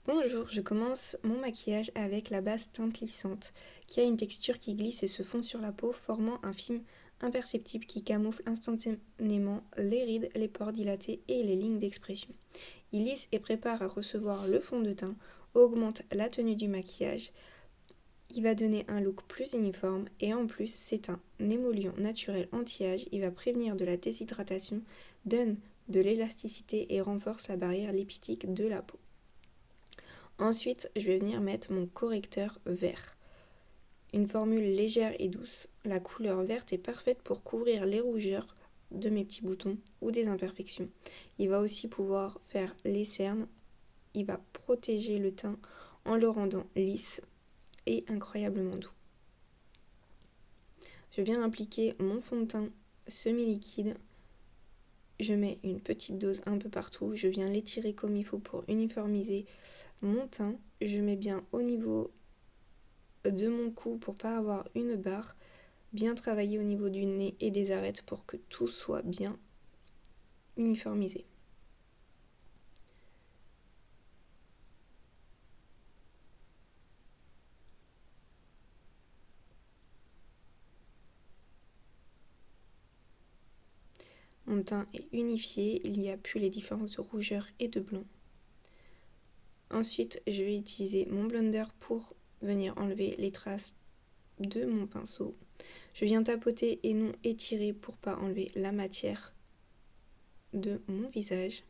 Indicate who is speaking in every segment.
Speaker 1: Bonjour, je commence mon maquillage avec la base teinte lissante, qui a une texture qui glisse et se fond sur la peau, formant un film imperceptible qui camoufle instantanément les rides, les pores dilatés et les lignes d'expression. Il lisse et prépare à recevoir le fond de teint, augmente la tenue du maquillage, il va donner un look plus uniforme et en plus c'est un émollient naturel anti-âge, il va prévenir de la déshydratation, donne de l'élasticité et renforce la barrière lipstick de la peau. Ensuite, je vais venir mettre mon correcteur vert. Une formule légère et douce. La couleur verte est parfaite pour couvrir les rougeurs de mes petits boutons ou des imperfections. Il va aussi pouvoir faire les cernes. Il va protéger le teint en le rendant lisse et incroyablement doux. Je viens appliquer mon fond de teint semi-liquide. Je mets une petite dose un peu partout. Je viens l'étirer comme il faut pour uniformiser mon teint. Je mets bien au niveau de mon cou pour pas avoir une barre, bien travailler au niveau du nez et des arêtes pour que tout soit bien uniformisé. Mon teint est unifié, il n'y a plus les différences de rougeur et de blanc. Ensuite, je vais utiliser mon blender pour venir enlever les traces de mon pinceau. Je viens tapoter et non étirer pour pas enlever la matière de mon visage.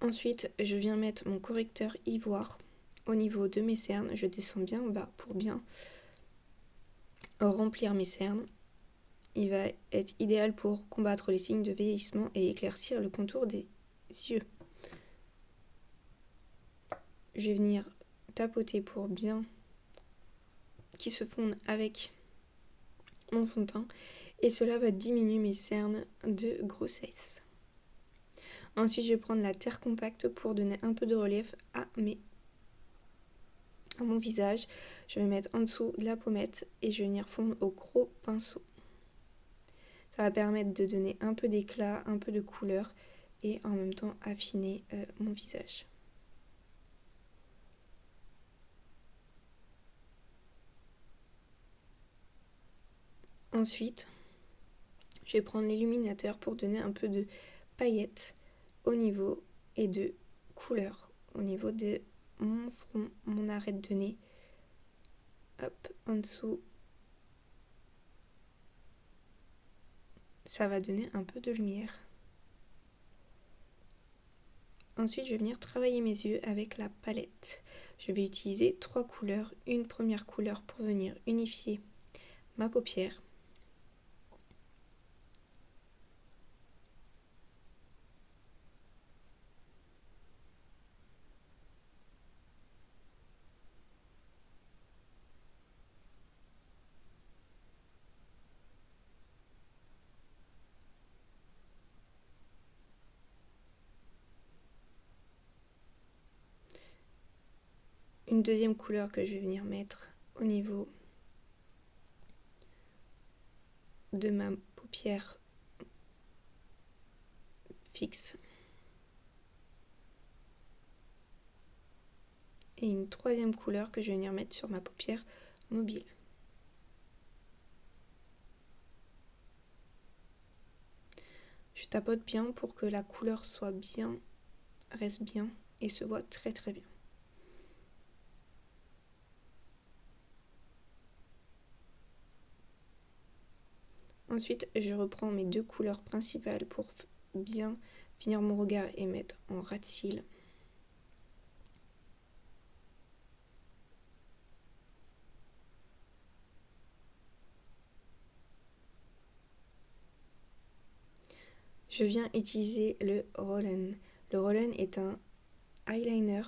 Speaker 1: Ensuite, je viens mettre mon correcteur ivoire au niveau de mes cernes. Je descends bien bas pour bien remplir mes cernes. Il va être idéal pour combattre les signes de vieillissement et éclaircir le contour des yeux. Je vais venir tapoter pour bien qu'ils se fondent avec mon fond de teint et cela va diminuer mes cernes de grossesse. Ensuite, je vais prendre la terre compacte pour donner un peu de relief à mon visage. Je vais mettre en dessous de la pommette et je vais venir fondre au gros pinceau. Ça va permettre de donner un peu d'éclat, un peu de couleur et en même temps affiner mon visage. Ensuite, je vais prendre l'illuminateur pour donner un peu de paillettes au niveau et de couleur au niveau de mon front, mon arête de nez. Hop, en dessous. Ça va donner un peu de lumière. Ensuite, je vais venir travailler mes yeux avec la palette. Je vais utiliser 3 couleurs. Une première couleur pour venir unifier ma paupière. Une deuxième couleur que je vais venir mettre au niveau de ma paupière fixe. Et une troisième couleur que je vais venir mettre sur ma paupière mobile. Je tapote bien pour que la couleur soit bien, reste bien et se voit très très bien. Ensuite, je reprends mes 2 couleurs principales pour bien finir mon regard et mettre en ras de cils. Je viens utiliser le Roll-On. Le Roll-On est un eyeliner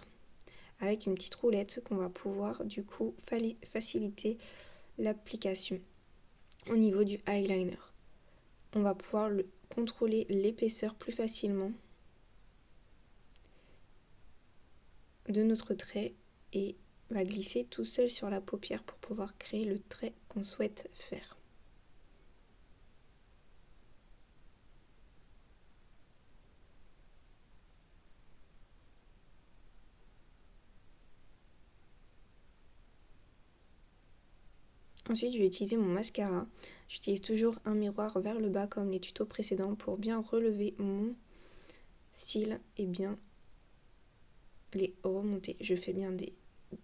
Speaker 1: avec une petite roulette qu'on va pouvoir du coup faciliter l'application au niveau du eyeliner. On va pouvoir contrôler l'épaisseur plus facilement de notre trait et va glisser tout seul sur la paupière pour pouvoir créer le trait qu'on souhaite faire. Ensuite, je vais utiliser mon mascara. J'utilise toujours un miroir vers le bas comme les tutos précédents pour bien relever mon cils et bien les remonter. Je fais bien des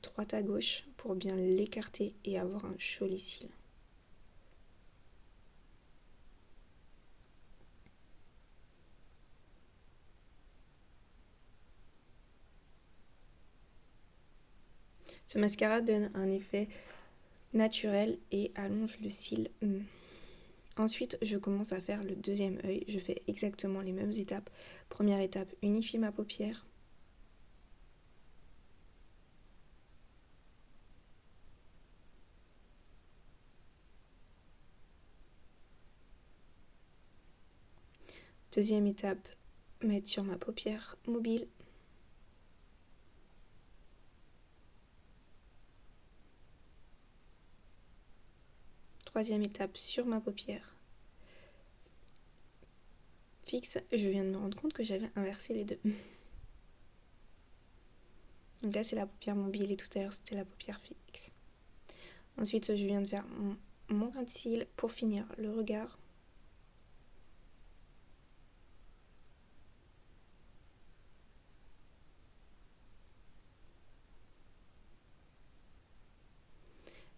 Speaker 1: droite à gauche pour bien l'écarter et avoir un joli cil. Ce mascara donne un effet naturel et allonge le cil. Ensuite, je commence à faire le deuxième œil. Je fais exactement les mêmes étapes. Première étape, unifie ma paupière. Deuxième étape, mettre sur ma paupière mobile. Troisième étape, sur ma paupière fixe. Je viens de me rendre compte que j'avais inversé les deux. Donc là, c'est la paupière mobile et tout à l'heure, c'était la paupière fixe. Ensuite, je viens de faire mon grain de cils pour finir le regard.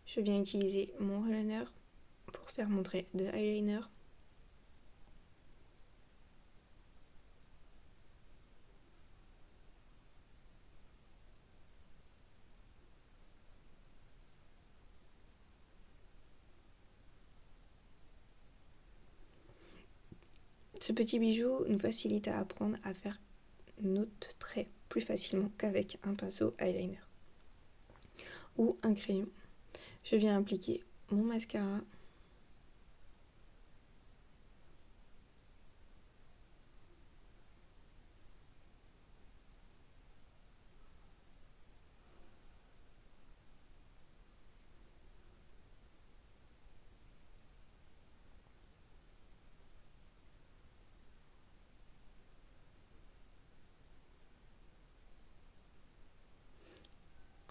Speaker 1: Je viens utiliser mon eyeliner pour faire mon trait de eyeliner. Ce petit bijou nous facilite à apprendre à faire notre trait plus facilement qu'avec un pinceau eyeliner ou un crayon. Je viens appliquer mon mascara.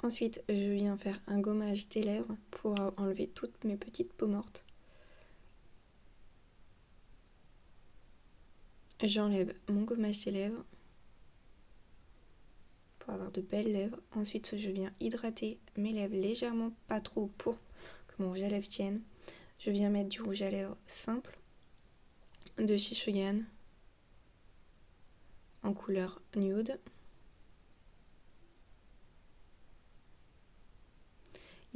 Speaker 1: Ensuite, je viens faire un gommage des lèvres pour enlever toutes mes petites peaux mortes. J'enlève mon gommage des lèvres pour avoir de belles lèvres. Ensuite, je viens hydrater mes lèvres légèrement, pas trop pour que mon rouge à lèvres tienne. Je viens mettre du rouge à lèvres simple de chez Shogun en couleur nude.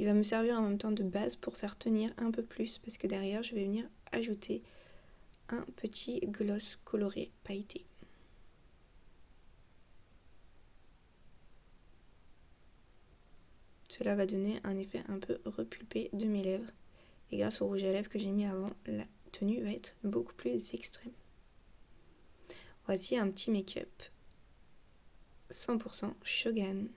Speaker 1: Il va me servir en même temps de base pour faire tenir un peu plus parce que derrière je vais venir ajouter un petit gloss coloré pailleté. Cela va donner un effet un peu repulpé de mes lèvres et grâce au rouge à lèvres que j'ai mis avant, la tenue va être beaucoup plus extrême. Voici un petit make-up 100% Shogun.